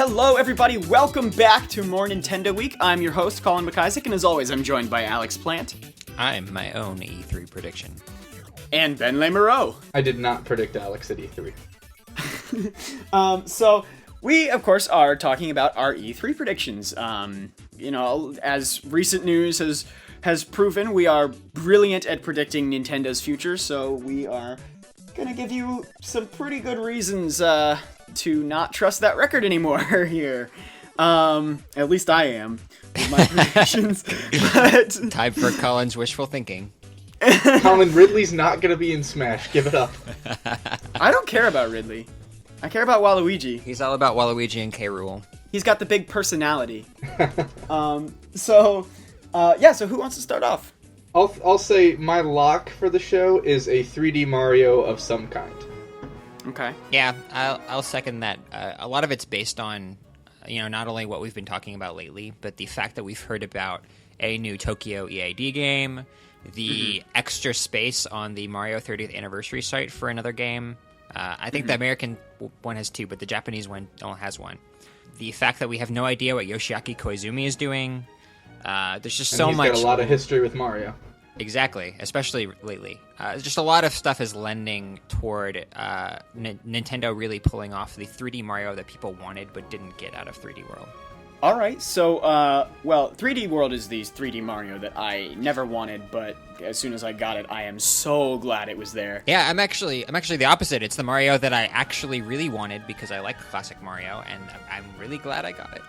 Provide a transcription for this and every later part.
Hello, everybody. Welcome back to More Nintendo Week. I'm your host, Colin McIsaac, and as always, I'm joined by Alex Plant. I'm my own E3 prediction. And Ben Lemoreau. I did not predict Alex at E3. So we, of course, are talking about our E3 predictions. As recent news has proven, we are brilliant at predicting Nintendo's future, so we are going to give you some pretty good reasons to not trust that record anymore here. At least I am with my predictions. But time for Colin's wishful thinking. Colin, Ridley's not going to be in Smash. Give it up. I don't care about Ridley. I care about Waluigi. He's all about Waluigi and K. Rool. He's got the big personality. So who wants to start off? I'll say my lock for the show is a 3D Mario of some kind. Okay. Yeah, I'll second that. A lot of it's based on, not only what we've been talking about lately, but the fact that we've heard about a new Tokyo EAD game, the extra space on the Mario 30th anniversary site for another game. I think the American one has two, but the Japanese one only has one. The fact that we have no idea what Yoshiaki Koizumi is doing. There's just so much. He's got a lot of history with Mario. Exactly, especially lately. Just a lot of stuff is lending toward Nintendo really pulling off the 3D Mario that people wanted but didn't get out of 3D World. All right, so 3D World is the 3D Mario that I never wanted, but as soon as I got it, I am so glad it was there. Yeah, I'm actually the opposite. It's the Mario that I actually really wanted because I like classic Mario, and I'm really glad I got it.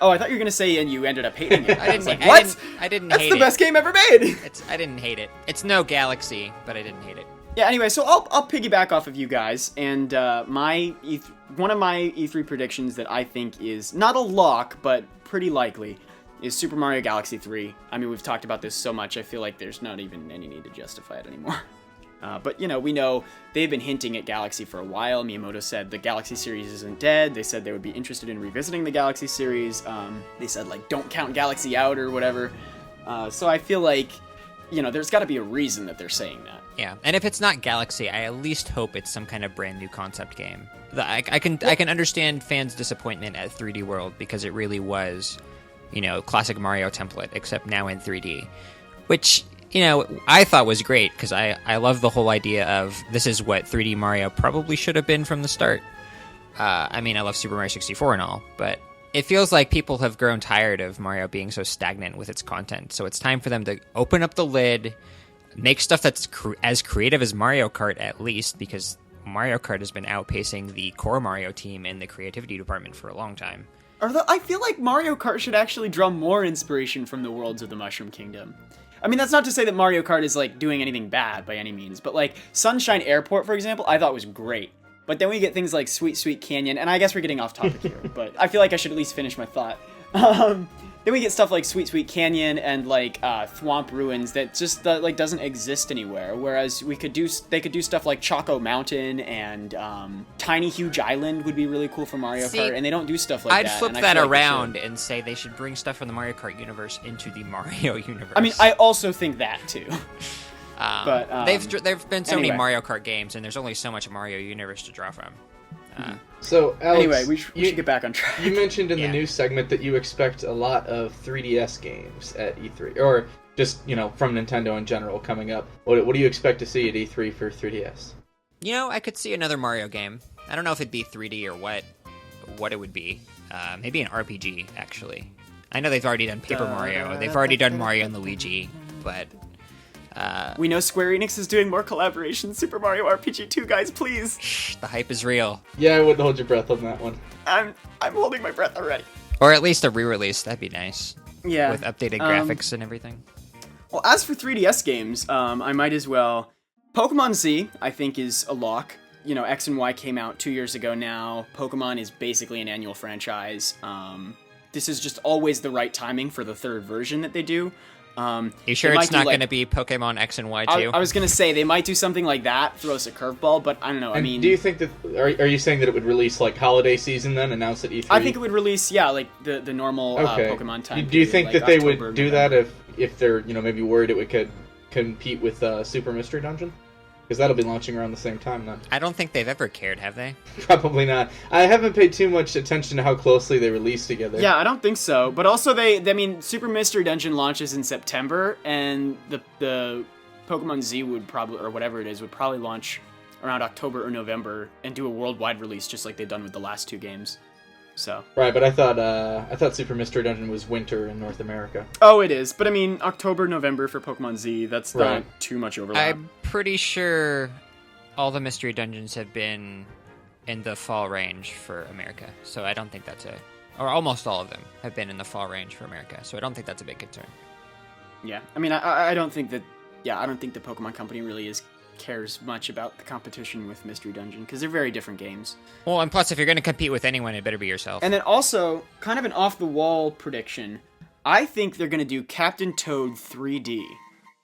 Oh, I thought you were gonna say, and you ended up hating it. I didn't hate it. That's the best game ever made. I didn't hate it. It's no Galaxy, but I didn't hate it. Yeah. Anyway, so I'll piggyback off of you guys, and one of my E3 predictions that I think is not a lock, but pretty likely, is Super Mario Galaxy 3. I mean, we've talked about this so much, I feel like there's not even any need to justify it anymore. But, we know they've been hinting at Galaxy for a while. Miyamoto said the Galaxy series isn't dead. They said they would be interested in revisiting the Galaxy series. They said, don't count Galaxy out or whatever. So I feel like, there's got to be a reason that they're saying that. Yeah, and if it's not Galaxy, I at least hope it's some kind of brand new concept game. I can understand fans' disappointment at 3D World because it really was, classic Mario template, except now in 3D. Which, I thought was great because I love the whole idea of this is what 3D Mario probably should have been from the start. I love Super Mario 64 and all, but it feels like people have grown tired of Mario being so stagnant with its content. So it's time for them to open up the lid, make stuff that's as creative as Mario Kart at least, because Mario Kart has been outpacing the core Mario team in the creativity department for a long time. I feel like Mario Kart should actually draw more inspiration from the worlds of the Mushroom Kingdom. I mean, that's not to say that Mario Kart is, doing anything bad by any means, but, Sunshine Airport, for example, I thought was great. But then we get things like Sweet Sweet Canyon, and I guess we're getting off topic here, but I feel like I should at least finish my thought. Then we get stuff like Sweet Sweet Canyon and, Thwomp Ruins that just, doesn't exist anywhere, whereas they could do stuff like Choco Mountain and Tiny Huge Island would be really cool for Mario Kart, and they don't do stuff like that. I'd flip that around and say they should bring stuff from the Mario Kart universe into the Mario universe. I mean, I also think that, too. But there've been so many Mario Kart games, and there's only so much Mario universe to draw from. So, Alex, anyway, we should get back on track. You mentioned in the news segment that you expect a lot of 3DS games at E3, or just, from Nintendo in general coming up. What do you expect to see at E3 for 3DS? I could see another Mario game. I don't know if it'd be 3D or what it would be. Maybe an RPG, actually. I know they've already done Paper Mario. They've already done Mario and Luigi, but... we know Square Enix is doing more collaborations. Super Mario RPG 2, guys, please. The hype is real. Yeah, I wouldn't hold your breath on that one. I'm holding my breath already. Or at least a re-release. That'd be nice. Yeah. With updated graphics and everything. Well, as for 3DS games, I might as well... Pokemon Z, I think, is a lock. X and Y came out 2 years ago now. Pokemon is basically an annual franchise. This is just always the right timing for the third version that they do. You sure it's not going to be Pokemon X and Y too? I was going to say they might do something like that, throw us a curveball, but I don't know. Do you think that are you saying that it would release holiday season then, announce at E3? I think it would release the normal Pokemon time. Do you think that they October, would do that if they're maybe worried it could compete with Super Mystery Dungeon? because that'll be launching around the same time then. I don't think they've ever cared, have they? Probably not. I haven't paid too much attention to how closely they release together. Yeah, I don't think so. But also, Super Mystery Dungeon launches in September, and the Pokemon Z would probably, or whatever it is, would probably launch around October or November and do a worldwide release, just like they've done with the last two games. So. Right, but I thought Super Mystery Dungeon was winter in North America. Oh, it is. But I mean, October, November for Pokemon Z, that's Right. not too much overlap. I'm pretty sure all the mystery dungeons have been in the fall range for America, so I don't think or almost all of them have been in the fall range for America, so I don't think that's a big concern. Yeah, I mean, I don't think that. Yeah, I don't think the Pokemon Company really cares much about the competition with Mystery Dungeon because they're very different games. Well, and plus, if you're going to compete with anyone, it better be yourself. And then also, kind of an off-the-wall prediction, I think they're going to do Captain Toad 3D.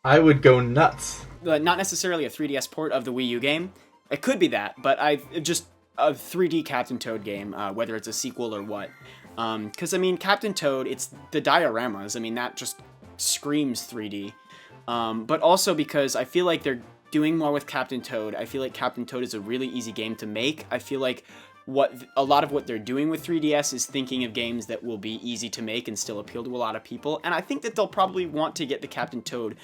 I would go nuts. Not necessarily a 3DS port of the Wii U game. It could be that, but just a 3D Captain Toad game, whether it's a sequel or what. Because, I mean, Captain Toad, it's the dioramas. I mean, that just screams 3D. But also because I feel like they're doing more with Captain Toad. I feel like Captain Toad is a really easy game to make. I feel like a lot of what they're doing with 3DS is thinking of games that will be easy to make and still appeal to a lot of people. And I think that they'll probably want to get the Captain Toad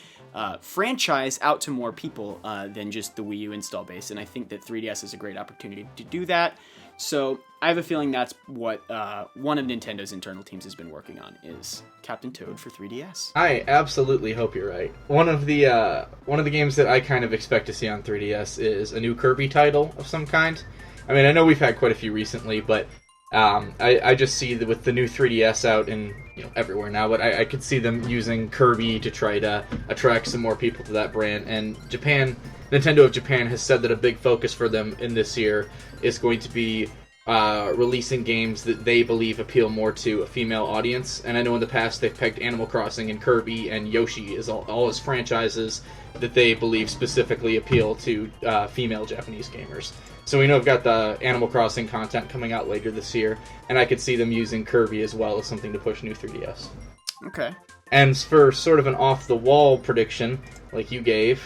franchise out to more people than just the Wii U install base. And I think that 3DS is a great opportunity to do that. So I have a feeling that's what one of Nintendo's internal teams has been working on, is Captain Toad for 3DS. I absolutely hope you're right. One of the games that I kind of expect to see on 3DS is a new Kirby title of some kind. I mean, I know we've had quite a few recently, but I just see that with the new 3DS out and everywhere now, but I could see them using Kirby to try to attract some more people to that brand. And Nintendo of Japan has said that a big focus for them in this year is going to be releasing games that they believe appeal more to a female audience. And I know in the past they've pegged Animal Crossing and Kirby and Yoshi as all as franchises that they believe specifically appeal to female Japanese gamers. So we know we've got the Animal Crossing content coming out later this year, and I could see them using Kirby as well as something to push new 3DS. Okay. And for sort of an off-the-wall prediction, like you gave,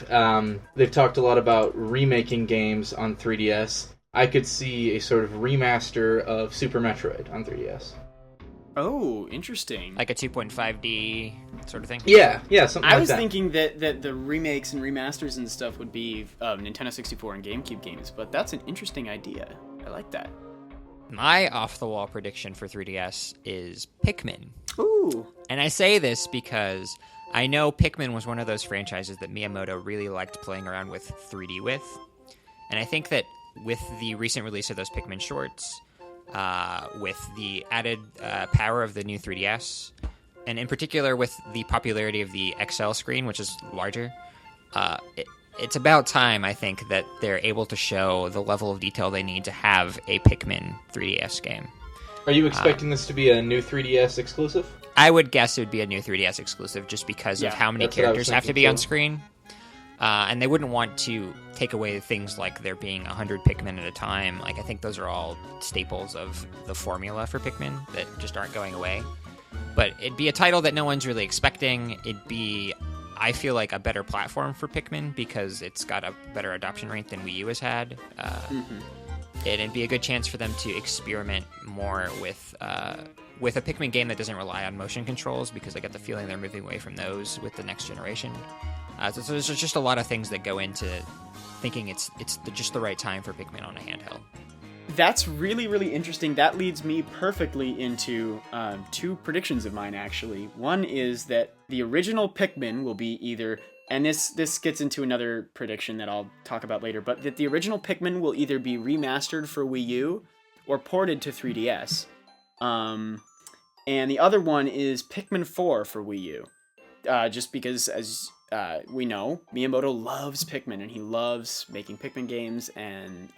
they've talked a lot about remaking games on 3DS. I could see a sort of remaster of Super Metroid on 3DS. Oh, interesting. Like a 2.5D sort of thing? Yeah, something like that. I was thinking that the remakes and remasters and stuff would be Nintendo 64 and GameCube games, but that's an interesting idea. I like that. My off-the-wall prediction for 3DS is Pikmin. Ooh. And I say this because I know Pikmin was one of those franchises that Miyamoto really liked playing around with 3D with. And I think that with the recent release of those Pikmin shorts, with the added power of the new 3DS, and in particular with the popularity of the XL screen, which is larger, it's about time, I think, that they're able to show the level of detail they need to have a Pikmin 3DS game. Are you expecting this to be a new 3DS exclusive? I would guess it would be a new 3DS exclusive just because of how many characters have to be on screen. And they wouldn't want to take away things like there being 100 Pikmin at a time. Like, I think those are all staples of the formula for Pikmin that just aren't going away. But it'd be a title that no one's really expecting. It'd be, I feel like, a better platform for Pikmin because it's got a better adoption rate than Wii U has had. It'd be a good chance for them to experiment more with a Pikmin game that doesn't rely on motion controls, because I get the feeling they're moving away from those with the next generation. So there's just a lot of things that go into thinking it's just the right time for Pikmin on a handheld. That's really, really interesting. That leads me perfectly into two predictions of mine, actually. One is that the original Pikmin will be either, and this gets into another prediction that I'll talk about later, but that the original Pikmin will either be remastered for Wii U or ported to 3DS. And the other one is Pikmin 4 for Wii U. Just because, as we know, Miyamoto loves Pikmin, and he loves making Pikmin games, and,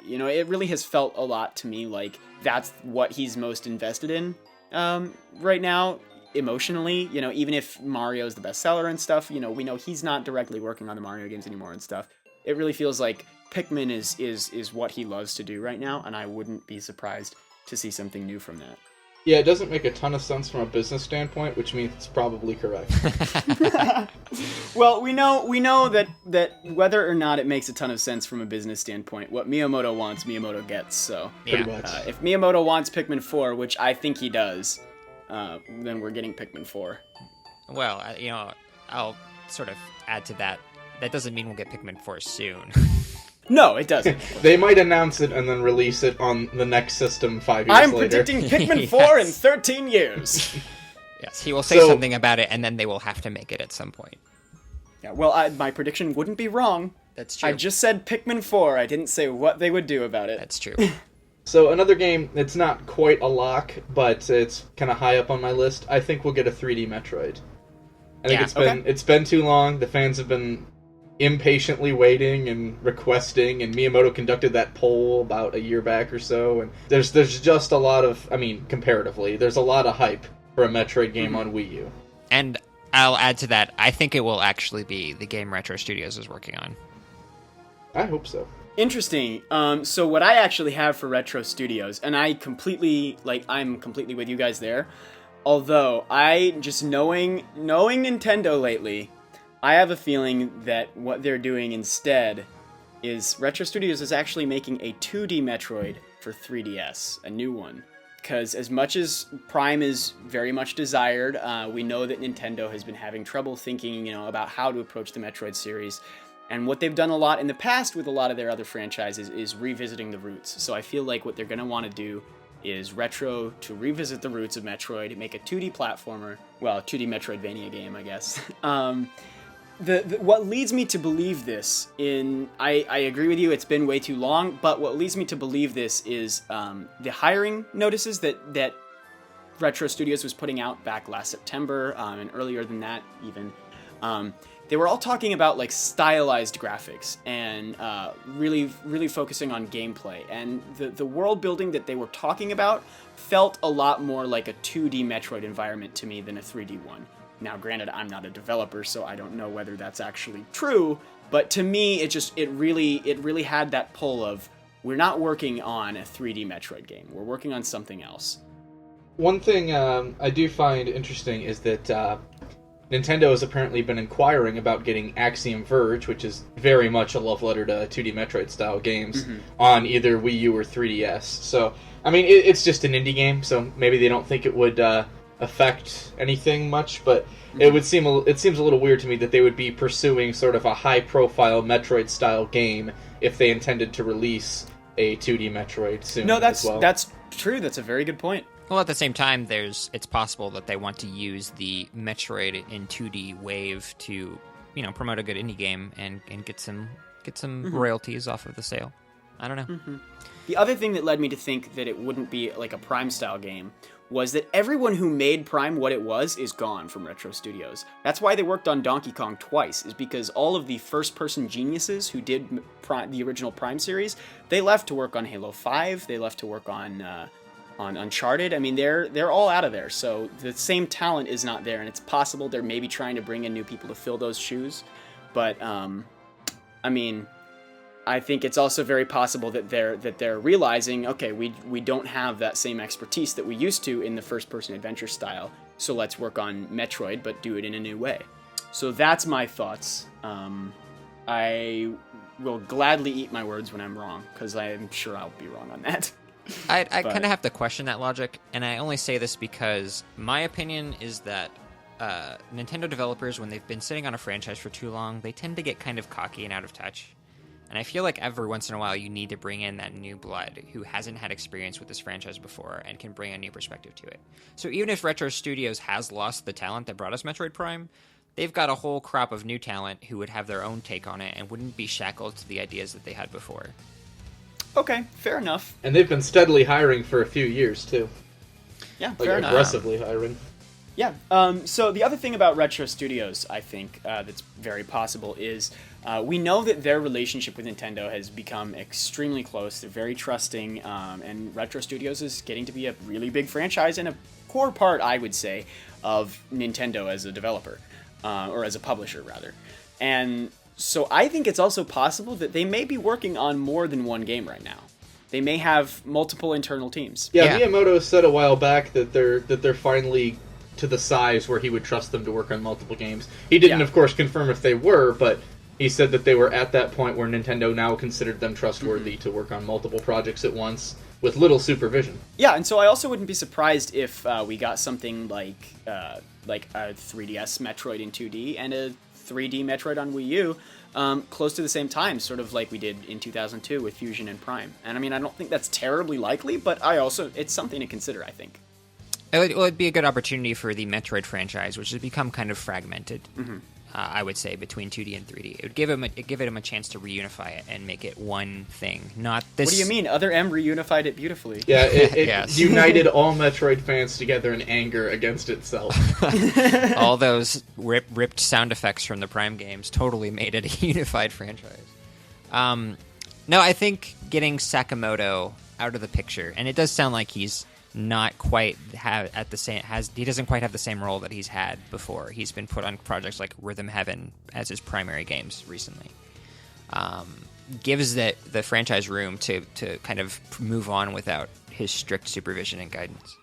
it really has felt a lot to me like that's what he's most invested in right now, emotionally. Even if Mario's the bestseller and stuff, we know he's not directly working on the Mario games anymore and stuff. It really feels like Pikmin is what he loves to do right now, and I wouldn't be surprised to see something new from that. Yeah, it doesn't make a ton of sense from a business standpoint, which means it's probably correct. Well, we know that whether or not it makes a ton of sense from a business standpoint, what Miyamoto wants, Miyamoto gets. So, Pretty much. if Miyamoto wants Pikmin 4, which I think he does, then we're getting Pikmin 4. Well, I'll sort of add to that. That doesn't mean we'll get Pikmin 4 soon. No, it doesn't. They might announce it and then release it on the next system 5 years I'm later. predicting Pikmin 4 in 13 years. Yes, he will say something about it, and then they will have to make it at some point. Yeah, well, my prediction wouldn't be wrong. That's true. I just said Pikmin 4. I didn't say what they would do about it. That's true. So another game, it's not quite a lock, but it's kind of high up on my list. I think we'll get a 3D Metroid. I think it's been too long. The fans have been impatiently waiting and requesting, and Miyamoto conducted that poll about a year back or so, and there's just a lot of, comparatively, there's a lot of hype for a Metroid game on Wii U. And I'll add to that, I think it will actually be the game Retro Studios is working on. I hope so. Interesting. So what I actually have for Retro Studios, and I'm completely with you guys there, although I just knowing Nintendo lately, I have a feeling that what they're doing instead is Retro Studios is actually making a 2D Metroid for 3DS, a new one. Because as much as Prime is very much desired, we know that Nintendo has been having trouble thinking, about how to approach the Metroid series. And what they've done a lot in the past with a lot of their other franchises is revisiting the roots. So I feel like what they're going to want to do is Retro to revisit the roots of Metroid, make a 2D platformer, well, 2D Metroidvania game, I guess. What leads me to believe this I agree with you, it's been way too long, but what leads me to believe this is the hiring notices that Retro Studios was putting out back last September, and earlier than that even. They were all talking about like stylized graphics and really focusing on gameplay, and the world building that they were talking about felt a lot more like a 2D Metroid environment to me than a 3D one. Now, granted, I'm not a developer, so I don't know whether that's actually true, but to me, it really had that pull of, we're not working on a 3D Metroid game, we're working on something else. One thing I do find interesting is that Nintendo has apparently been inquiring about getting Axiom Verge, which is very much a love letter to 2D Metroid-style games, on either Wii U or 3DS. So, it's just an indie game, so maybe they don't think it would affect anything much, but it seems a little weird to me that they would be pursuing sort of a high-profile Metroid-style game if they intended to release a 2D Metroid soon. No, that's true. That's a very good point. Well, at the same time, it's possible that they want to use the Metroid in 2D wave to, promote a good indie game and get some royalties off of the sale. I don't know. The other thing that led me to think that it wouldn't be like a Prime-style game was that everyone who made Prime what it was is gone from Retro Studios. That's why they worked on Donkey Kong twice, is because all of the first-person geniuses who did the original Prime series, they left to work on Halo 5, they left to work on Uncharted. They're all out of there, so the same talent is not there, and it's possible they're maybe trying to bring in new people to fill those shoes, but, I think it's also very possible that they're realizing, okay, we don't have that same expertise that we used to in the first-person adventure style, so let's work on Metroid, but do it in a new way. So that's my thoughts. I will gladly eat my words when I'm wrong, because I'm sure I'll be wrong on that. I kind of have to question that logic, and I only say this because my opinion is that Nintendo developers, when they've been sitting on a franchise for too long, they tend to get kind of cocky and out of touch. And I feel like every once in a while you need to bring in that new blood who hasn't had experience with this franchise before and can bring a new perspective to it. So even if Retro Studios has lost the talent that brought us Metroid Prime, they've got a whole crop of new talent who would have their own take on it and wouldn't be shackled to the ideas that they had before. Okay, fair enough. And they've been steadily hiring for a few years, too. Yeah, fair enough. Aggressively hiring. Yeah, so the other thing about Retro Studios, I think, that's very possible is we know that their relationship with Nintendo has become extremely close. They're very trusting, and Retro Studios is getting to be a really big franchise and a core part, I would say, of Nintendo as a developer, or as a publisher, rather. And so I think it's also possible that they may be working on more than one game right now. They may have multiple internal teams. Yeah, Miyamoto said a while back that they're finally to the size where he would trust them to work on multiple games. He didn't, of course, confirm if they were, but he said that they were at that point where Nintendo now considered them trustworthy to work on multiple projects at once with little supervision. Yeah, and so I also wouldn't be surprised if we got something like a 3DS Metroid in 2D and a 3D Metroid on Wii U close to the same time, sort of like we did in 2002 with Fusion and Prime. And I mean, I don't think that's terribly likely, but it's something to consider, I think. It would be a good opportunity for the Metroid franchise, which has become kind of fragmented, I would say, between 2D and 3D. It would give them a chance to reunify it and make it one thing, not this... What do you mean? Other M reunified it beautifully. Yeah, it Yes. united all Metroid fans together in anger against itself. All those ripped sound effects from the Prime games totally made it a unified franchise. No, I think getting Sakamoto out of the picture, and it does sound like he's not quite he doesn't quite have the same role that he's had before. He's been put on projects like Rhythm Heaven as his primary games recently. Gives the franchise room to kind of move on without his strict supervision and guidance.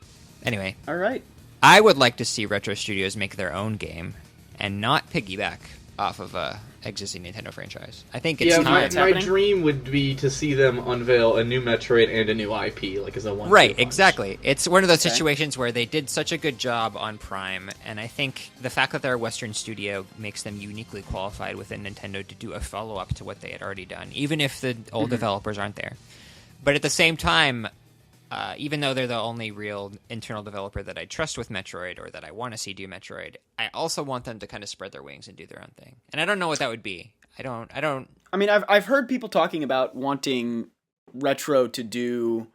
Anyway, All right. I would like to see Retro Studios make their own game and not piggyback off of a existing Nintendo franchise. I think it's my time. dream would be to see them unveil a new Metroid and a new IP, like as a one. Right, exactly. It's one of those situations where they did such a good job on Prime, and I think the fact that they're a Western studio makes them uniquely qualified within Nintendo to do a follow-up to what they had already done, even if the old developers aren't there. But at the same time, even though they're the only real internal developer that I trust with Metroid or that I want to see do Metroid, I also want them to kind of spread their wings and do their own thing. And I don't know what that would be. I don't. I mean, I've heard people talking about wanting Retro to do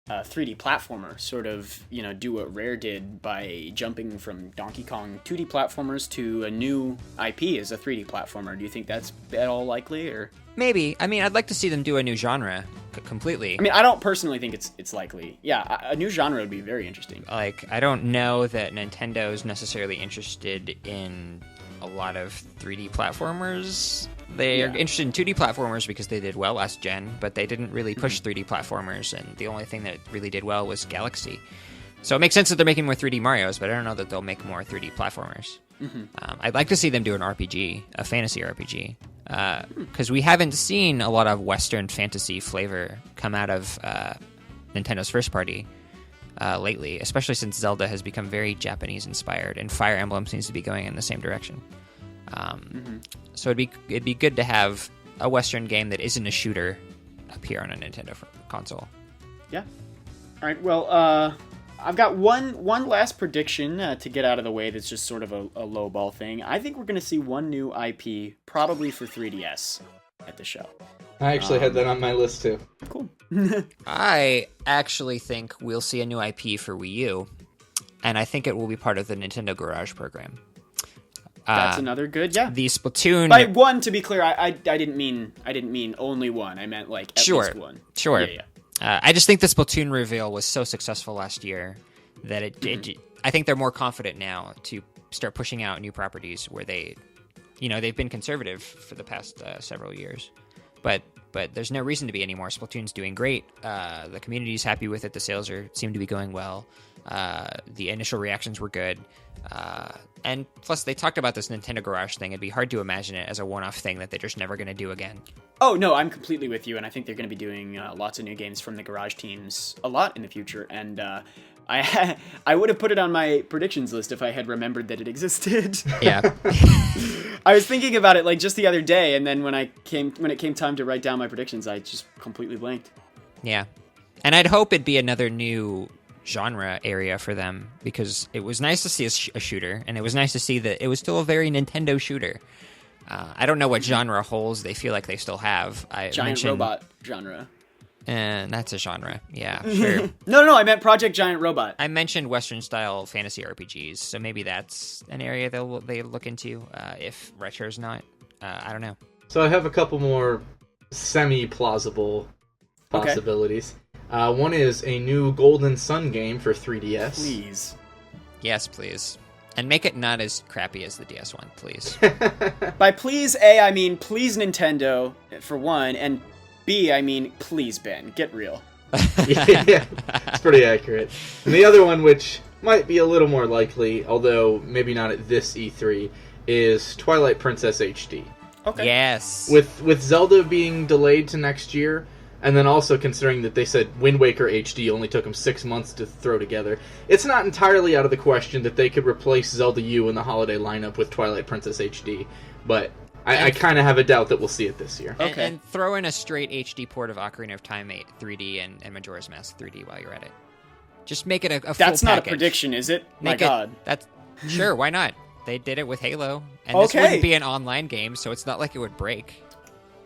3D platformer, sort of, do what Rare did by jumping from Donkey Kong 2D platformers to a new IP as a 3D platformer. Do you think that's at all likely, or? Maybe. I mean, I'd like to see them do a new genre completely. I mean, I don't personally think it's likely. Yeah, a new genre would be very interesting. Like, I don't know that Nintendo's necessarily interested in a lot of 3D platformers. They are interested in 2D platformers because they did well last gen, but they didn't really push 3D platformers, and the only thing that really did well was Galaxy. So it makes sense that they're making more 3D Marios, but I don't know that they'll make more 3D platformers. I'd like to see them do an RPG, a fantasy RPG, because we haven't seen a lot of Western fantasy flavor come out of Nintendo's first party lately, especially since Zelda has become very Japanese-inspired, and Fire Emblem seems to be going in the same direction. So it'd be good to have a Western game that isn't a shooter appear on a Nintendo console. Yeah. All right. Well, I've got one last prediction to get out of the way. That's just sort of a lowball thing. I think we're going to see one new IP, probably for 3DS, at the show. I actually had that on my list too. Cool. I actually think we'll see a new IP for Wii U, and I think it will be part of the Nintendo Garage program. That's another good, yeah. The Splatoon. By one, to be clear, I didn't mean only one. I meant like at least one. Sure. Yeah. I just think the Splatoon reveal was so successful last year that I think they're more confident now to start pushing out new properties where they've been conservative for the past several years, but there's no reason to be anymore. Splatoon's doing great. The community's happy with it. The sales seem to be going well. The initial reactions were good. And plus, they talked about this Nintendo Garage thing. It'd be hard to imagine it as a one-off thing that they're just never going to do again. Oh, no, I'm completely with you, and I think they're going to be doing lots of new games from the Garage teams a lot in the future, and I would have put it on my predictions list if I had remembered that it existed. Yeah. I was thinking about it like just the other day, and then when it came time to write down my predictions, I just completely blanked. Yeah. And I'd hope it'd be another new genre area for them, because it was nice to see a shooter, and it was nice to see that it was still a very Nintendo shooter. I don't know what genre holes they feel like they still have. Giant robot genre. That's a genre. Yeah, sure. No, I meant Project Giant Robot. I mentioned Western-style fantasy RPGs, so maybe that's an area they look into if Retro's not. I don't know. So I have a couple more semi-plausible possibilities. Okay. One is a new Golden Sun game for 3DS. Please. Yes, please. And make it not as crappy as the DS one, please. By please, A, I mean please Nintendo, for one, and B, I mean please Ben, get real. Yeah, it's pretty accurate. And the other one, which might be a little more likely, although maybe not at this E3, is Twilight Princess HD. Okay. Yes. With Zelda being delayed to next year, and then also considering that they said Wind Waker HD only took them 6 months to throw together, it's not entirely out of the question that they could replace Zelda U in the holiday lineup with Twilight Princess HD. But I kind of have a doubt that we'll see it this year. Okay. And throw in a straight HD port of Ocarina of Time 8 3D and Majora's Mask 3D while you're at it. Just make it a full That's not package. a prediction, is it? My Make God. That's sure. Why not? They did it with Halo, and Okay. this wouldn't be an online game, so it's not like it would break.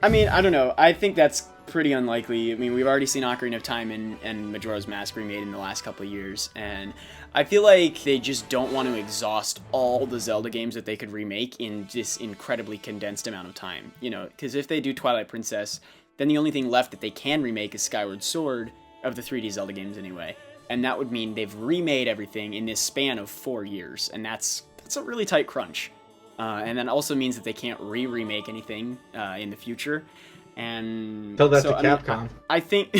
I mean, I don't know. I think that's pretty unlikely. I mean, we've already seen Ocarina of Time and Majora's Mask remade in the last couple of years, and I feel like they just don't want to exhaust all the Zelda games that they could remake in this incredibly condensed amount of time. You know, because if they do Twilight Princess, then the only thing left that they can remake is Skyward Sword of the 3D Zelda games anyway, and that would mean they've remade everything in this span of 4 years, and that's a really tight crunch. And that also means that they can't remake anything in the future. And Tell that so, to Capcom. I think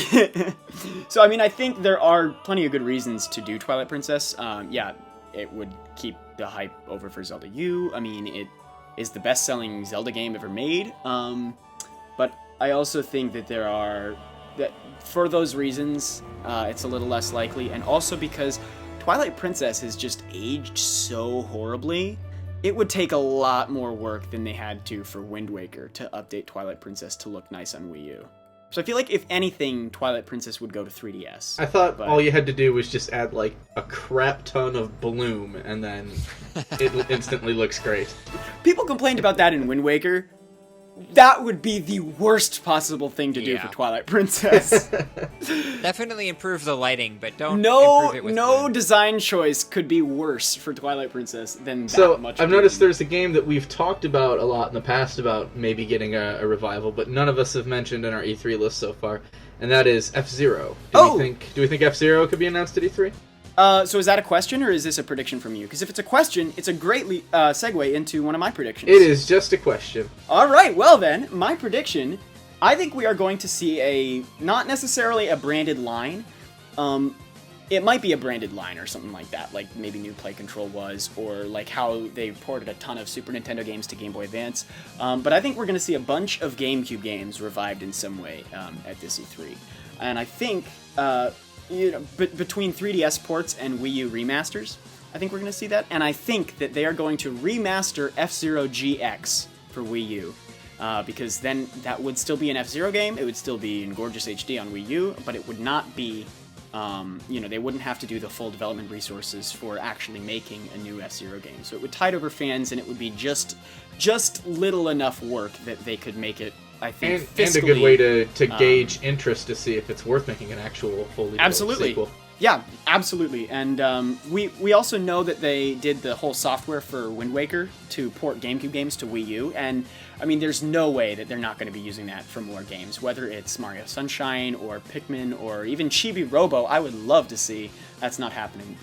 so. I mean, I think there are plenty of good reasons to do Twilight Princess. Yeah, it would keep the hype over for Zelda U. I mean, it is the best-selling Zelda game ever made. But I also think that for those reasons, it's a little less likely, and also because Twilight Princess has just aged so horribly. It would take a lot more work than they had to for Wind Waker to update Twilight Princess to look nice on Wii U. So I feel like, if anything, Twilight Princess would go to 3DS. I thought all you had to do was just add, like, a crap ton of bloom, and then it instantly looks great. People complained about that in Wind Waker. That would be the worst possible thing to do for Twilight Princess. Definitely improve the lighting, but don't No improve it with bloom. design choice could be worse for Twilight Princess than that So, much. I've noticed there's a game that we've talked about a lot in the past about maybe getting a revival, but none of us have mentioned in our E3 list so far, and that is F-Zero. Do we think F-Zero could be announced at E3? So is that a question, or is this a prediction from you? Because if it's a question, it's a great segue into one of my predictions. It is just a question. All right, well then, my prediction, I think we are going to see not necessarily a branded line. It might be a branded line or something like that, like maybe New Play Control was, or like how they ported a ton of Super Nintendo games to Game Boy Advance. But I think we're going to see a bunch of GameCube games revived in some way at this E3. And I think... between 3DS ports and Wii U remasters, I think we're going to see that. And I think that they are going to remaster F-Zero GX for Wii U. Because then that would still be an F-Zero game, it would still be in gorgeous HD on Wii U, but it would not be, they wouldn't have to do the full development resources for actually making a new F-Zero game. So it would tide over fans, and it would be just little enough work that they could make it, I think, and a good way to gauge interest to see if it's worth making an actual fully developed sequel. Yeah, absolutely. And we also know that they did the whole software for Wind Waker to port GameCube games to Wii U, and I mean, there's no way that they're not going to be using that for more games, whether it's Mario Sunshine or Pikmin or even Chibi Robo. I would love to see. That's not happening,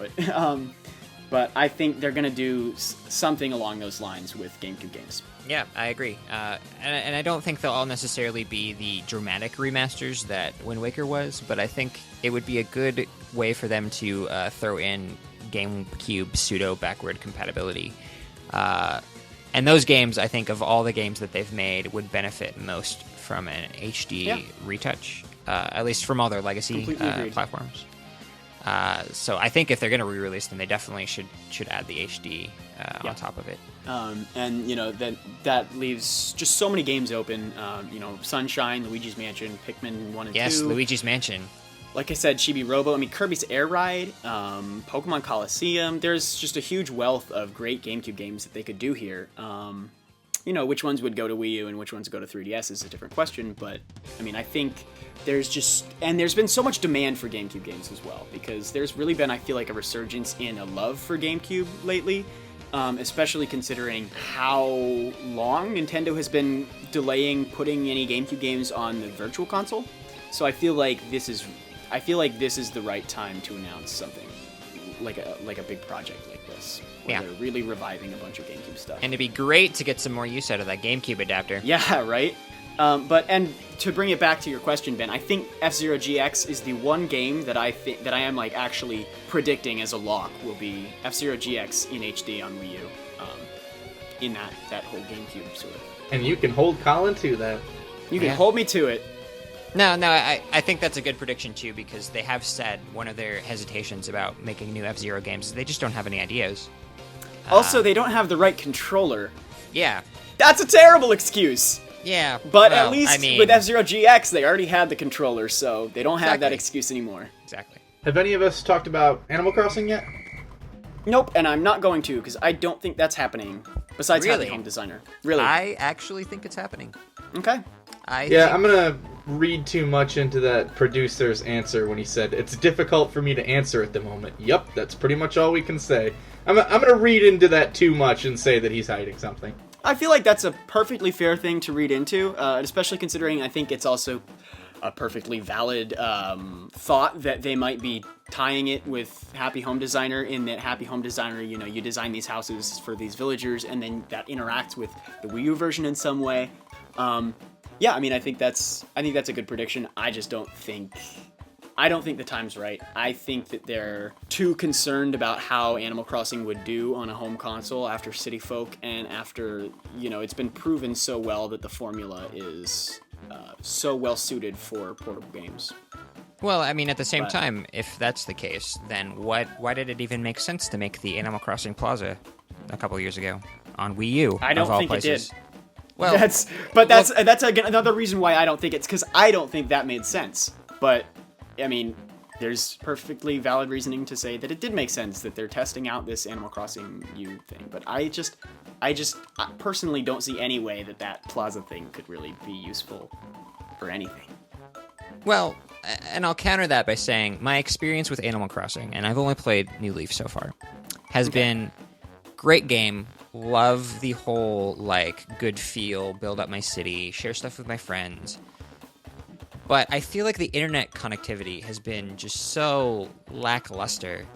but I think they're going to do something along those lines with GameCube games. Yeah, I agree. And I don't think they'll all necessarily be the dramatic remasters that Wind Waker was, but I think it would be a good way for them to throw in GameCube pseudo-backward compatibility. And those games, I think, of all the games that they've made, would benefit most from an HD retouch, at least from all their legacy platforms. So I think if they're going to re-release them, they definitely should add the HD on top of it. And that leaves just so many games open. Sunshine, Luigi's Mansion, Pikmin 1 and 2. Yes, Luigi's Mansion. Like I said, Chibi Robo. I mean, Kirby's Air Ride, Pokemon Coliseum. There's just a huge wealth of great GameCube games that they could do here. Which ones would go to Wii U and which ones go to 3DS is a different question. But I mean, I think there's been so much demand for GameCube games as well, because there's really been, I feel like, a resurgence in a love for GameCube lately. Especially considering how long Nintendo has been delaying putting any GameCube games on the Virtual Console. So I feel like this is the right time to announce something like a big project like this, where they're really reviving a bunch of GameCube stuff. And it'd be great to get some more use out of that GameCube adapter. Yeah, right. But to bring it back to your question, Ben, I think F-Zero GX is the one game that I am like actually predicting as a lock will be F-Zero GX in HD on Wii U, in that whole GameCube sort of. And you can hold Colin to that. You can hold me to it. No, I think that's a good prediction too, because they have said one of their hesitations about making new F-Zero games is they just don't have any ideas. Also, they don't have the right controller. Yeah. That's a terrible excuse. Yeah. But well, at least I mean, with F-Zero GX, they already had the controller, so they don't have that Exactly. excuse anymore. Exactly. Have any of us talked about Animal Crossing yet? Nope, and I'm not going to, because I don't think that's happening, besides Really? Happy Home Designer. Really? I actually think it's happening. Okay. I'm think- gonna read too much into that producer's answer when he said, it's difficult for me to answer at the moment. Yup, that's pretty much all we can say. I'm gonna read into that too much and say that he's hiding something. I feel like that's a perfectly fair thing to read into, especially considering I think it's also a perfectly valid thought that they might be tying it with Happy Home Designer, in that Happy Home Designer, you design these houses for these villagers, and then that interacts with the Wii U version in some way. Yeah, I mean, I think that's a good prediction. I don't think the time's right. I think that they're too concerned about how Animal Crossing would do on a home console after City Folk, and after, it's been proven so well that the formula is so well suited for portable games. Well, I mean, at the same time, if that's the case, then why did it even make sense to make the Animal Crossing Plaza a couple years ago on Wii U? I don't of all think places? it did. Well, that's again another reason why I don't think it's, because I don't think that made sense. But I mean, there's perfectly valid reasoning to say that it did make sense that they're testing out this Animal Crossing U thing. But I personally don't see any way that Plaza thing could really be useful for anything. Well, and I'll counter that by saying my experience with Animal Crossing, and I've only played New Leaf so far, has been great game. Love the whole, good feel, build up my city, share stuff with my friends. But I feel like the internet connectivity has been just so lackluster.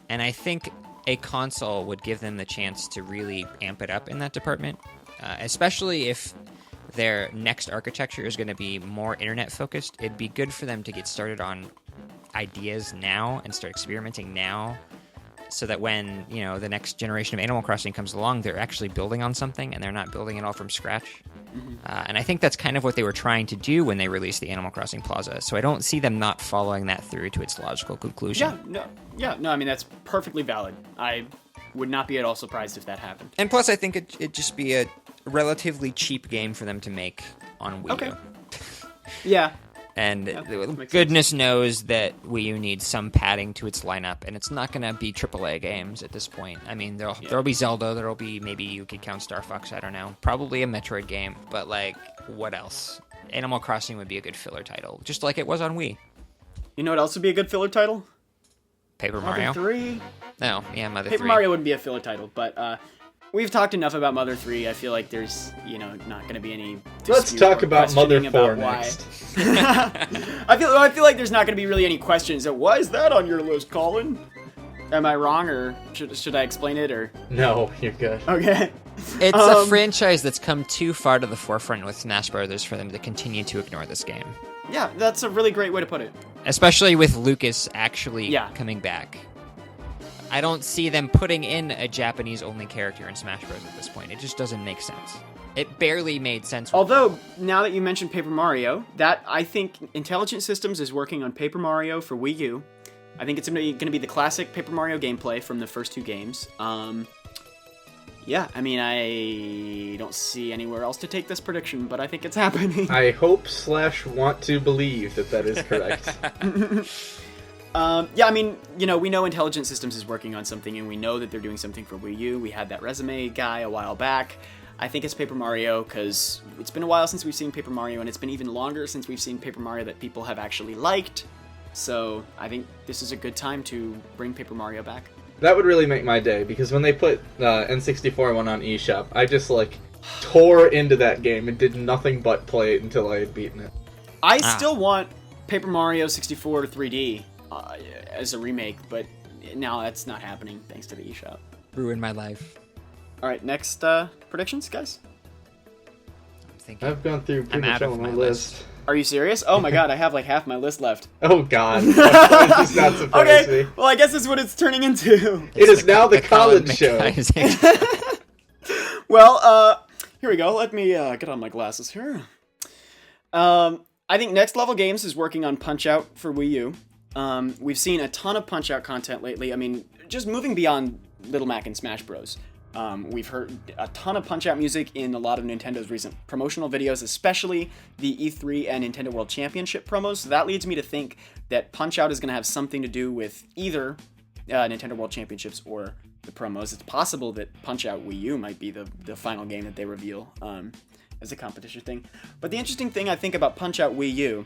And I think a console would give them the chance to really amp it up in that department, especially if their next architecture is going to be more internet focused. It'd be good for them to get started on ideas now and start experimenting now, so that when, the next generation of Animal Crossing comes along, they're actually building on something and they're not building it all from scratch. Mm-hmm. And I think that's kind of what they were trying to do when they released the Animal Crossing Plaza. So I don't see them not following that through to its logical conclusion. No, I mean, that's perfectly valid. I would not be at all surprised if that happened. And plus, I think it'd just be a relatively cheap game for them to make on Wii U. Okay. Yeah. And makes goodness knows that Wii U needs some padding to its lineup, and it's not going to be AAA games at this point. I mean, there'll be Zelda, there'll be, maybe you could count Star Fox, I don't know, probably a Metroid game, but what else? Animal Crossing would be a good filler title, just like it was on Wii. You know what else would be a good filler title? Paper Mario. Mother 3? No, yeah, Mother 3. Paper Mario wouldn't be a filler title, but we've talked enough about Mother 3. I feel like there's, not going to be any Let's talk about Mother 4 next. I feel like there's not going to be really any questions. Why is that on your list, Colin? Am I wrong, or should I explain it, or? No, you're good. Okay. It's a franchise that's come too far to the forefront with Smash Brothers for them to continue to ignore this game. Yeah, that's a really great way to put it. Especially with Lucas actually coming back. I don't see them putting in a Japanese-only character in Smash Bros. At this point. It just doesn't make sense. It barely made sense. Although, now that you mentioned Paper Mario, I think Intelligent Systems is working on Paper Mario for Wii U. I think it's going to be the classic Paper Mario gameplay from the first two games. Yeah, I mean, I don't see anywhere else to take this prediction, but I think it's happening. I hope/want to believe that is correct. Yeah, I mean, we know Intelligent Systems is working on something, and we know that they're doing something for Wii U. We had that resume guy a while back. I think it's Paper Mario, because it's been a while since we've seen Paper Mario, and it's been even longer since we've seen Paper Mario that people have actually liked. So I think this is a good time to bring Paper Mario back. That would really make my day, because when they put N64 one on eShop, I just, tore into that game and did nothing but play it until I had beaten it. I still want Paper Mario 64 3D as a remake, but now that's not happening thanks to the eShop. Ruined my life. All right, next predictions, guys? thinking. I've gone through pretty I'm much out all of my my list. Are you serious? Oh my god, I have like half my list left. Oh god. That does not surprise Okay, me. well I guess that's what it's turning into. It is now the Colin Colin show. McIsaac. Well, here we go. Let me get on my glasses here. I think Next Level Games is working on Punch-Out for Wii U. We've seen a ton of Punch-Out content lately. I mean, just moving beyond Little Mac and Smash Bros. We've heard a ton of Punch-Out music in a lot of Nintendo's recent promotional videos, especially the E3 and Nintendo World Championship promos. So that leads me to think that Punch-Out is going to have something to do with either Nintendo World Championships or the promos. It's possible that Punch-Out Wii U might be the final game that they reveal as a competition thing. But the interesting thing I think about Punch-Out Wii U,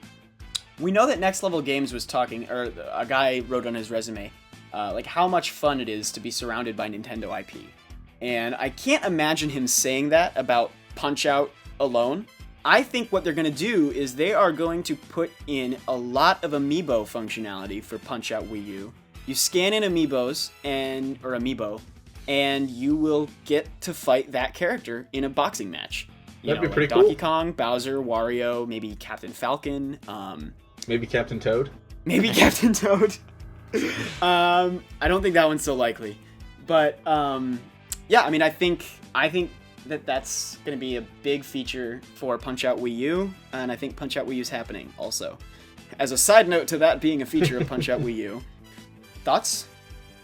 we know that Next Level Games was talking, or a guy wrote on his resume, like how much fun it is to be surrounded by Nintendo IP. And I can't imagine him saying that about Punch-Out alone. I think what they're going to do is they are going to put in a lot of Amiibo functionality for Punch-Out Wii U. You scan in Amiibos, or Amiibo, and you will get to fight that character in a boxing match. That'd be like pretty Donkey cool. Kong, Bowser, Wario, maybe Captain Falcon, Maybe Captain Toad. maybe Captain Toad. I don't think that one's so likely. But, yeah, I mean, I think that that's going to be a big feature for Punch-Out Wii U, and I think Punch-Out Wii U is happening also. As a side note to that being a feature of Punch-Out Wii U, thoughts?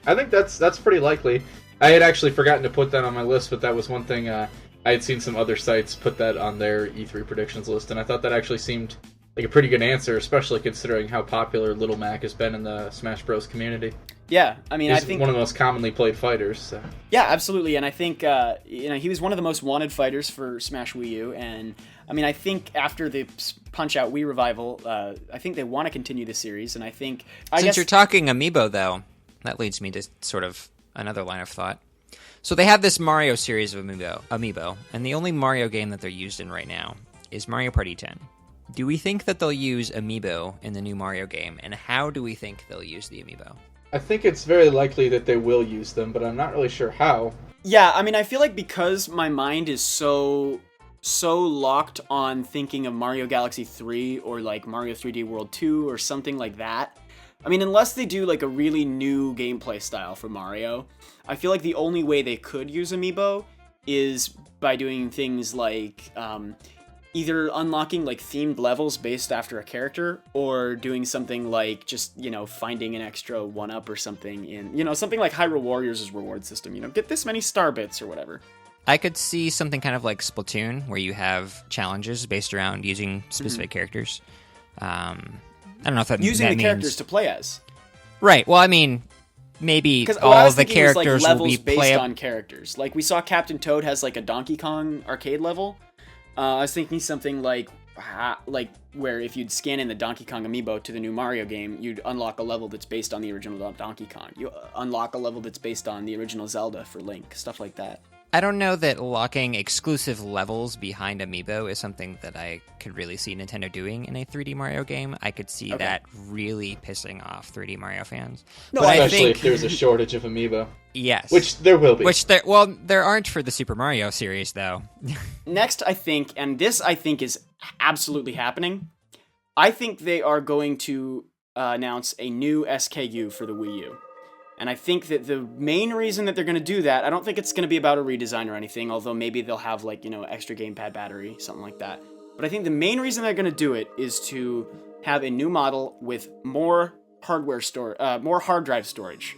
I think that's pretty likely. I had actually forgotten to put that on my list, but that was one thing. I had seen some other sites put that on their E3 predictions list, and I thought that actually seemed like a pretty good answer, especially considering how popular Little Mac has been in the Smash Bros. Community. Yeah, I mean, He's I think one of the most commonly played fighters. So. Yeah, absolutely, and I think he was one of the most wanted fighters for Smash Wii U, and I mean, I think after the Punch-Out Wii revival, I think they want to continue the series, and I think Since you're talking Amiibo, though, that leads me to sort of another line of thought. So they have this Mario series of Amiibo, and the only Mario game that they're used in right now is Mario Party 10. Do we think that they'll use Amiibo in the new Mario game, and how do we think they'll use the Amiibo? I think it's very likely that they will use them, but I'm not really sure how. Yeah, I mean, I feel like because my mind is so locked on thinking of Mario Galaxy 3 or like Mario 3D World 2 or something like that. I mean, unless they do like a really new gameplay style for Mario, I feel like the only way they could use Amiibo is by doing things like either unlocking like themed levels based after a character, or doing something like just, finding an extra 1-up or something in, something like Hyrule Warriors' reward system, get this many star bits or whatever. I could see something kind of like Splatoon, where you have challenges based around using specific characters. I don't know if that using that the characters to play as. Right. Well, I mean, maybe Because all of the characters levels will be based playable. on characters. Like we saw Captain Toad has like a Donkey Kong arcade level. I was thinking something like where if you'd scan in the Donkey Kong amiibo to the new Mario game, you'd unlock a level that's based on the original Donkey Kong. You unlock a level that's based on the original Zelda for Link, stuff like that. I don't know that locking exclusive levels behind Amiibo is something that I could really see Nintendo doing in a 3D Mario game. I could see that really pissing off 3D Mario fans. No, but Especially if there's a shortage of Amiibo. Yes. Which there will be. There aren't for the Super Mario series, though. Next, I think, and this I think is absolutely happening, I think they are going to announce a new SKU for the Wii U. And I think that the main reason that they're going to do that, I don't think it's going to be about a redesign or anything, although maybe they'll have extra gamepad battery, something like that. But I think the main reason they're going to do it is to have a new model with more more hard drive storage,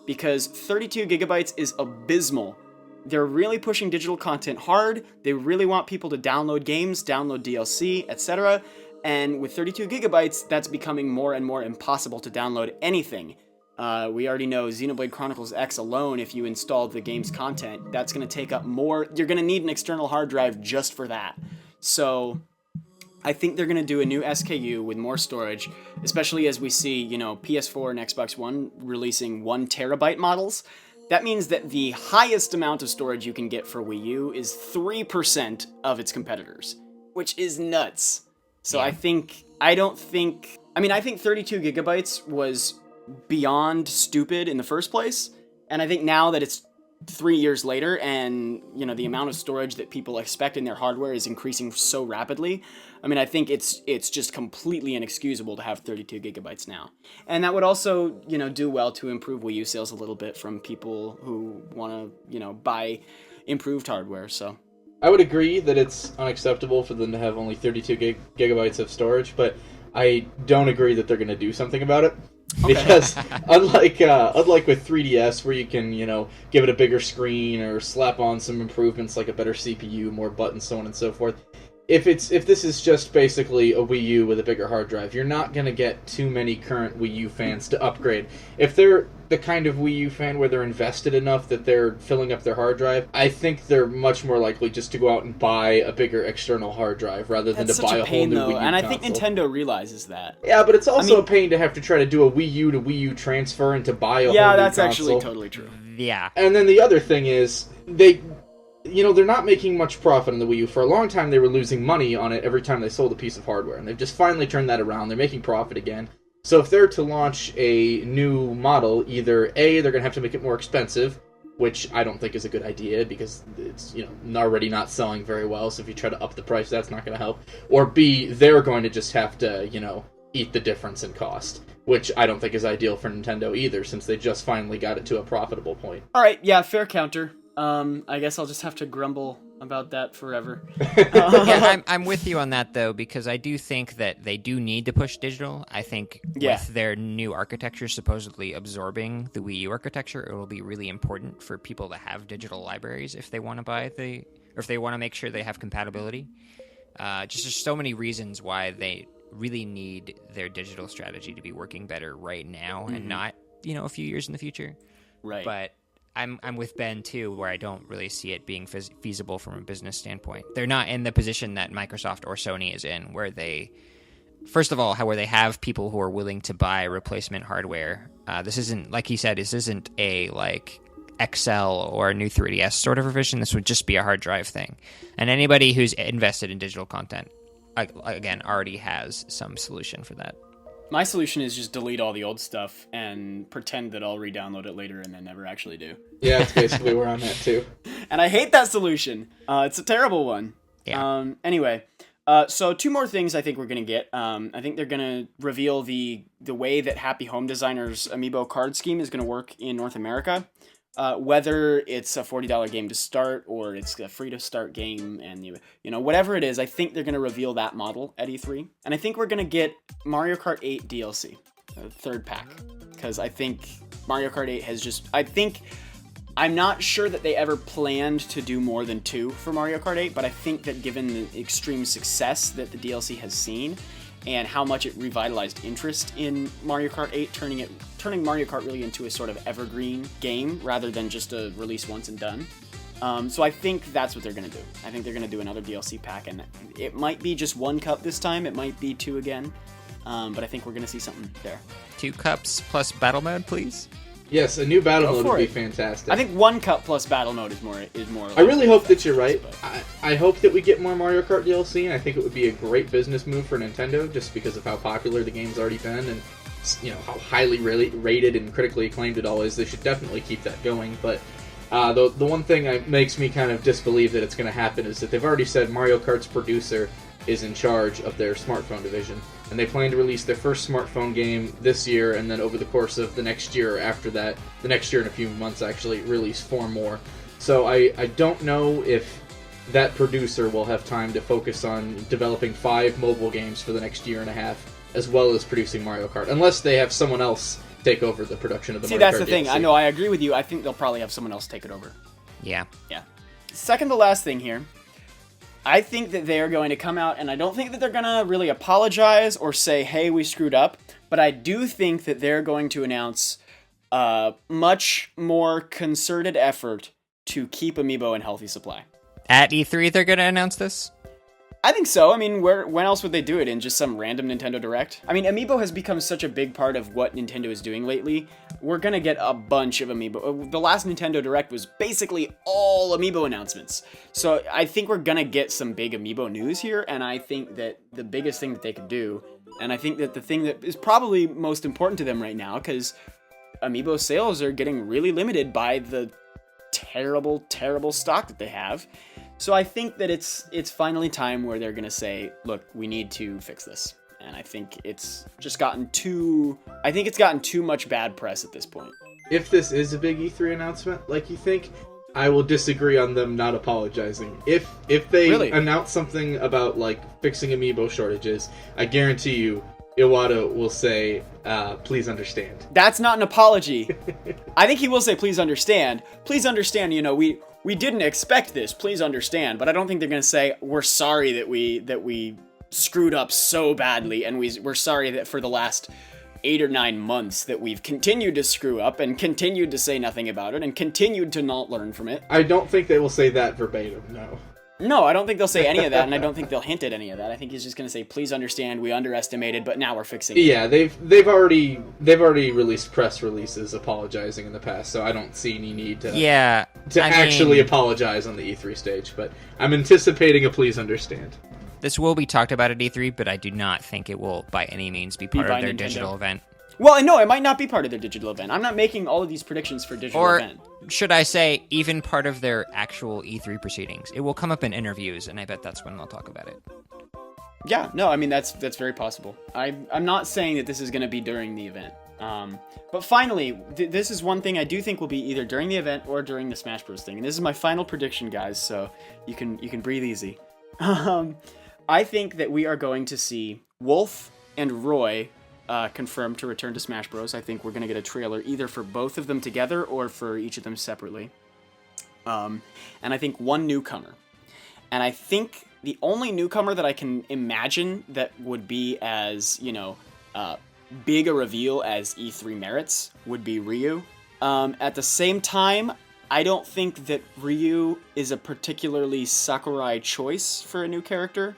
because 32 gigabytes is abysmal. They're really pushing digital content hard. They really want people to download games, download DLC, etc. And with 32 gigabytes, that's becoming more and more impossible to download anything. We already know Xenoblade Chronicles X alone, if you install the game's content, that's going to take up more. You're going to need an external hard drive just for that. So I think they're going to do a new SKU with more storage, especially as we see, PS4 and Xbox One releasing 1 terabyte models. That means that the highest amount of storage you can get for Wii U is 3% of its competitors, which is nuts. So Yeah. I think 32 gigabytes was beyond stupid in the first place, and I think now that it's 3 years later, and the amount of storage that people expect in their hardware is increasing so rapidly. I mean, I think it's just completely inexcusable to have 32 gigabytes now. And that would also, do well to improve Wii U sales a little bit from people who want to, buy improved hardware. So I would agree that it's unacceptable for them to have only 32 gigabytes of storage, but I don't agree that they're going to do something about it. Okay. Because unlike with 3DS, where you can give it a bigger screen or slap on some improvements like a better CPU, more buttons, so on and so forth. If this is just basically a Wii U with a bigger hard drive, you're not going to get too many current Wii U fans to upgrade. If they're the kind of Wii U fan where they're invested enough that they're filling up their hard drive, I think they're much more likely just to go out and buy a bigger external hard drive rather than to buy a whole new Wii U and console. I think Nintendo realizes that. Yeah, but it's also a pain to have to try to do a Wii U to Wii U transfer and to buy a whole new console. Yeah, that's actually totally true. Yeah. And then the other thing is, they're not making much profit on the Wii U. For a long time, they were losing money on it every time they sold a piece of hardware, and they've just finally turned that around. They're making profit again. So if they're to launch a new model, either A, they're going to have to make it more expensive, which I don't think is a good idea, because it's already not selling very well, so if you try to up the price, that's not going to help. Or B, they're going to just have to, eat the difference in cost, which I don't think is ideal for Nintendo either, since they just finally got it to a profitable point. All right, yeah, fair counter. I guess I'll just have to grumble about that forever. Yeah, I'm with you on that, though, because I do think that they do need to push digital. I think with their new architecture supposedly absorbing the Wii U architecture, it will be really important for people to have digital libraries if they want to or if they want to make sure they have compatibility. Just there's so many reasons why they really need their digital strategy to be working better right now and not, a few years in the future. Right. But I'm with Ben, too, where I don't really see it being feasible from a business standpoint. They're not in the position that Microsoft or Sony is in, where they, first of all, where they have people who are willing to buy replacement hardware. This isn't, like he said, this isn't a, XL or a new 3DS sort of revision. This would just be a hard drive thing. And anybody who's invested in digital content, again, already has some solution for that. My solution is just delete all the old stuff and pretend that I'll re-download it later and then never actually do. Yeah, that's basically where I'm at, too. And I hate that solution. It's a terrible one. Yeah. Anyway, so 2 more things I think we're going to get. I think they're going to reveal the way that Happy Home Designer's Amiibo card scheme is going to work in North America. Whether it's a $40 game to start or it's a free-to-start game, and whatever it is, I think they're going to reveal that model at E3. And I think we're going to get Mario Kart 8 DLC, a 3rd pack, because I think Mario Kart 8 has just... I'm not sure that they ever planned to do more than 2 for Mario Kart 8, but I think that given the extreme success that the DLC has seen, and how much it revitalized interest in Mario Kart 8, turning Mario Kart really into a sort of evergreen game rather than just a release once and done. So I think that's what they're going to do. I think they're going to do another DLC pack, and it might be just 1 cup this time. It might be 2 again, but I think we're going to see something there. 2 cups plus battle mode, please? Yes, a new battle mode would be fantastic. I think 1 cup plus battle mode is more. I really hope that you're right. I hope that we get more Mario Kart DLC, and I think it would be a great business move for Nintendo, just because of how popular the game's already been, and how highly rated and critically acclaimed it all is. They should definitely keep that going. But the one thing that makes me kind of disbelieve that it's going to happen is that they've already said Mario Kart's producer is in charge of their smartphone division, and they plan to release their first smartphone game this year, and then over the course of the next year, or after that, the next year in a few months actually, release 4 more. So I don't know if that producer will have time to focus on developing 5 mobile games for the next year and a half, as well as producing Mario Kart, unless they have someone else take over the production of the Mario Kart. See, that's the thing. DLC. I know, I agree with you. I think they'll probably have someone else take it over. Yeah. Second to last thing here. I think that they are going to come out, and I don't think that they're going to really apologize or say, hey, we screwed up, but I do think that they're going to announce a much more concerted effort to keep Amiibo in healthy supply. At E3, they're going to announce this? I think so. I mean, when else would they do it? In just some random Nintendo Direct? I mean, Amiibo has become such a big part of what Nintendo is doing lately. We're gonna get a bunch of Amiibo. The last Nintendo Direct was basically all Amiibo announcements. So I think we're gonna get some big Amiibo news here, and I think that the biggest thing that they could do, and I think that the thing that is probably most important to them right now, because Amiibo sales are getting really limited by the terrible, terrible stock that they have. So I think that it's finally time where they're going to say, look, we need to fix this. And I think it's gotten too much bad press at this point. If this is a big E3 announcement, like you think, I will disagree on them not apologizing. If they Really? announce something about, like, fixing Amiibo shortages, I guarantee you, Iwata will say, please understand. That's not an apology. I think he will say, please understand. Please understand, we didn't expect this. Please understand. But I don't think they're going to say, we're sorry that we screwed up so badly, and we're sorry that for the last 8 or 9 months that we've continued to screw up and continued to say nothing about it and continued to not learn from it. I don't think they will say that verbatim, no. No, I don't think they'll say any of that, and I don't think they'll hint at any of that. I think he's just going to say, please understand, we underestimated, but now we're fixing it. Yeah, they've already released press releases apologizing in the past, so I don't see any need to actually apologize on the E3 stage, but I'm anticipating a please understand. This will be talked about at E3, but I do not think it will by any means be part of their Nintendo. digital event. Well, no, it might not be part of their digital event. I'm not making all of these predictions for digital event. Or should I say, even part of their actual E3 proceedings. It will come up in interviews, and I bet that's when they'll talk about it. Yeah, no, I mean, that's very possible. I'm not saying that this is going to be during the event. But finally, this is one thing I do think will be either during the event or during the Smash Bros. Thing. And this is my final prediction, guys, so you can breathe easy. I think that we are going to see Wolf and Roy confirmed to return to Smash Bros. I think we're going to get a trailer either for both of them together or for each of them separately. And I think one newcomer. And I think the only newcomer that I can imagine that would be as, big a reveal as E3 merits would be Ryu. At the same time, I don't think that Ryu is a particularly Sakurai choice for a new character.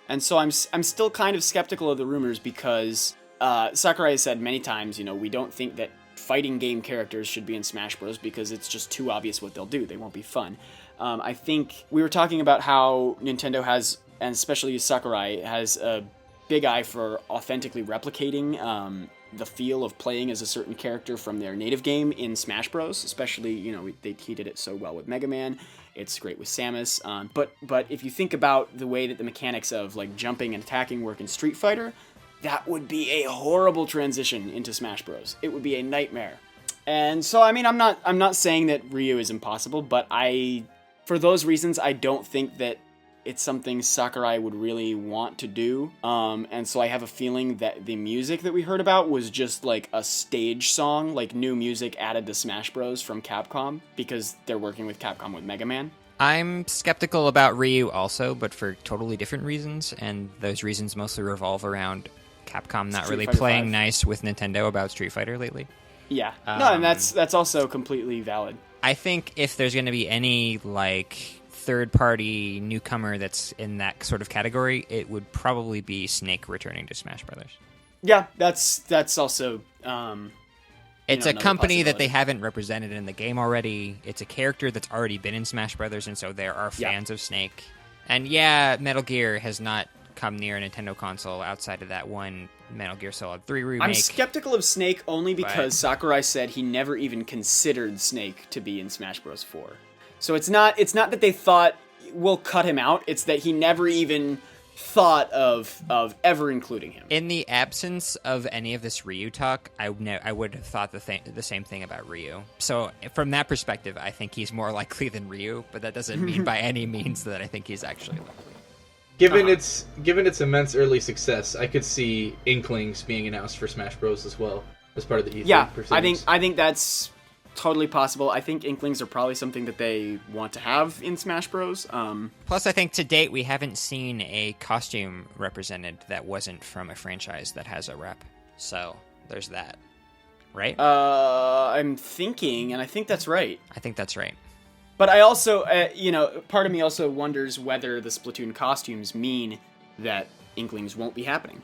And so I'm still kind of skeptical of the rumors because Sakurai has said many times, we don't think that fighting game characters should be in Smash Bros. Because it's just too obvious what they'll do. They won't be fun. I think we were talking about how Nintendo has, and especially Sakurai, has a big eye for authentically replicating the feel of playing as a certain character from their native game in Smash Bros. Especially, he did it so well with Mega Man. It's great with Samus. But if you think about the way that the mechanics of like jumping and attacking work in Street Fighter, that would be a horrible transition into Smash Bros. It would be a nightmare. And so, I mean, I'm not saying that Ryu is impossible, but for those reasons, I don't think that it's something Sakurai would really want to do. And so I have a feeling that the music that we heard about was just like a stage song, like new music added to Smash Bros. From Capcom, because they're working with Capcom with Mega Man. I'm skeptical about Ryu also, but for totally different reasons, and those reasons mostly revolve around Capcom not really playing 5. Nice with Nintendo about Street Fighter lately. Yeah. No, and that's also completely valid. I think if there's going to be any, third-party newcomer that's in that sort of category, it would probably be Snake returning to Smash Brothers. Yeah, that's also... it's a company that they haven't represented in the game already. It's a character that's already been in Smash Brothers, and so there are fans of Snake. And Metal Gear has not come near a Nintendo console outside of that one Metal Gear Solid 3 remake. I'm skeptical of Snake only because Sakurai said he never even considered Snake to be in Smash Bros. 4. So it's not that they thought, we'll cut him out, it's that he never even thought of ever including him. In the absence of any of this Ryu talk, I would have thought the same thing about Ryu. So from that perspective, I think he's more likely than Ryu, but that doesn't mean by any means that I think he's actually likely. Given its immense early success, I could see Inklings being announced for Smash Bros. As well as part of the E3 proceedings. I think that's totally possible. I think Inklings are probably something that they want to have in Smash Bros. Plus, I think to date we haven't seen a costume represented that wasn't from a franchise that has a rep. So there's that, right? I'm thinking, and I think that's right. I think that's right. But I also, part of me also wonders whether the Splatoon costumes mean that Inklings won't be happening.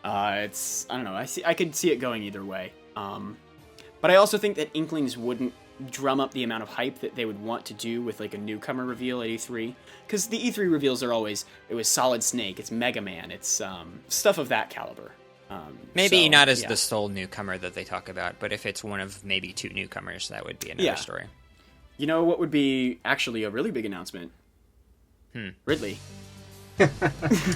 I don't know. I could see it going either way. But I also think that Inklings wouldn't drum up the amount of hype that they would want to do with like a newcomer reveal at E3. Because the E3 reveals are always, it was Solid Snake, it's Mega Man, it's stuff of that caliber. Maybe not as the sole newcomer that they talk about, but if it's one of maybe two newcomers, that would be another story. You know what would be actually a really big announcement? Ridley.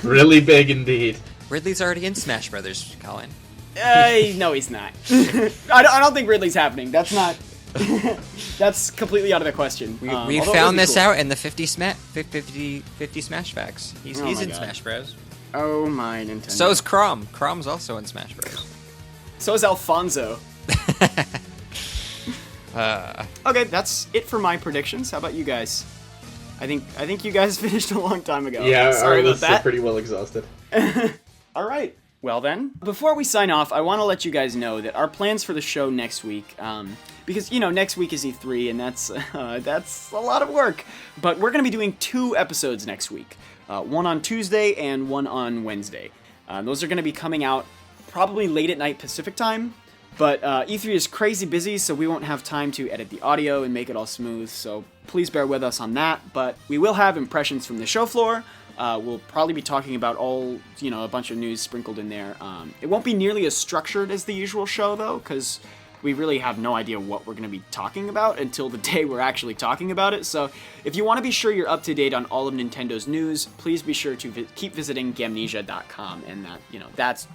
Really big indeed. Ridley's already in Smash Brothers, Colin. No, he's not. I don't think Ridley's happening. That's not... That's completely out of the question. We Although it found would be this cool. out in the 50 Smash Facts. He's Oh my in God. Smash Bros. Oh my Nintendo. So is Crom. Crom's also in Smash Bros. So is Alfonso. Okay, that's it for my predictions. How about you guys? I think you guys finished a long time ago. Yeah, Sorry our about lists are that. pretty well exhausted. All right. Well then, before we sign off, I want to let you guys know that our plans for the show next week, because next week is E3, and that's a lot of work. But we're going to be doing 2 episodes next week, one on Tuesday and one on Wednesday. Those are going to be coming out probably late at night Pacific time. But E3 is crazy busy, so we won't have time to edit the audio and make it all smooth. So please bear with us on that. But we will have impressions from the show floor. We'll probably be talking about a bunch of news sprinkled in there. It won't be nearly as structured as the usual show, though, because we really have no idea what we're going to be talking about until the day we're actually talking about it. So if you want to be sure you're up to date on all of Nintendo's news, please be sure to keep visiting Gamnesia.com, and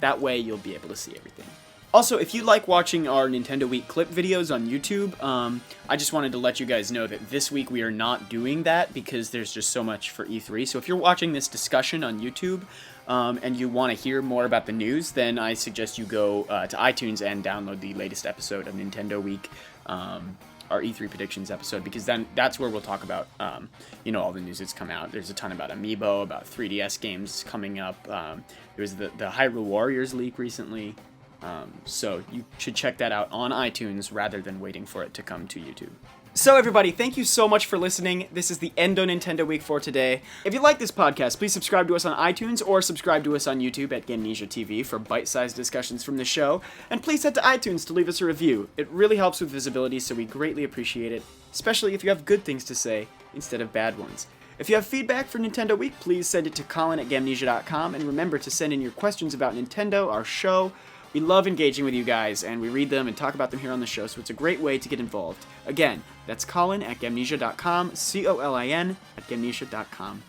that way you'll be able to see everything. Also, if you like watching our Nintendo Week clip videos on YouTube, I just wanted to let you guys know that this week we are not doing that because there's just so much for E3. So if you're watching this discussion on YouTube and you want to hear more about the news, then I suggest you go to iTunes and download the latest episode of Nintendo Week, our E3 predictions episode, because then that's where we'll talk about all the news that's come out. There's a ton about Amiibo, about 3DS games coming up. There was the Hyrule Warriors leak recently. So you should check that out on iTunes rather than waiting for it to come to YouTube. So everybody, thank you so much for listening. This is the end of Nintendo Week for today. If you like this podcast, please subscribe to us on iTunes or subscribe to us on YouTube at Gamnesia TV for bite-sized discussions from the show. And please head to iTunes to leave us a review. It really helps with visibility, so we greatly appreciate it, especially if you have good things to say instead of bad ones. If you have feedback for Nintendo Week, please send it to colin at Gamnesia.com, and remember to send in your questions about Nintendo, our show. We love engaging with you guys, and we read them and talk about them here on the show, so it's a great way to get involved. Again, that's Colin at Gamnesia.com, Colin at Gamnesia.com.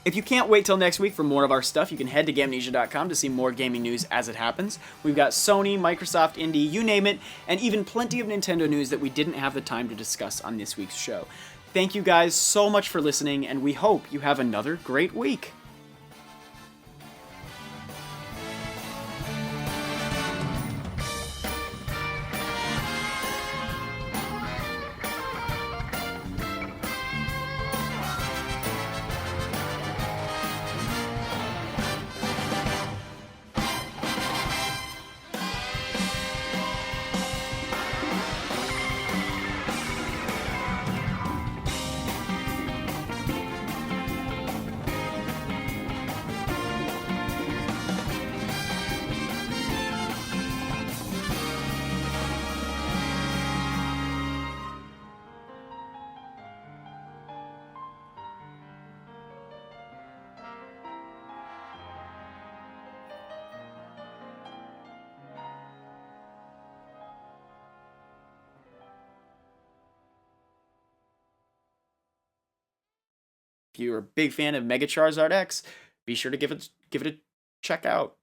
If you can't wait till next week for more of our stuff, you can head to Gamnesia.com to see more gaming news as it happens. We've got Sony, Microsoft, Indie, you name it, and even plenty of Nintendo news that we didn't have the time to discuss on this week's show. Thank you guys so much for listening, and we hope you have another great week. If you're a big fan of Mega Charizard X, be sure to give it a check out.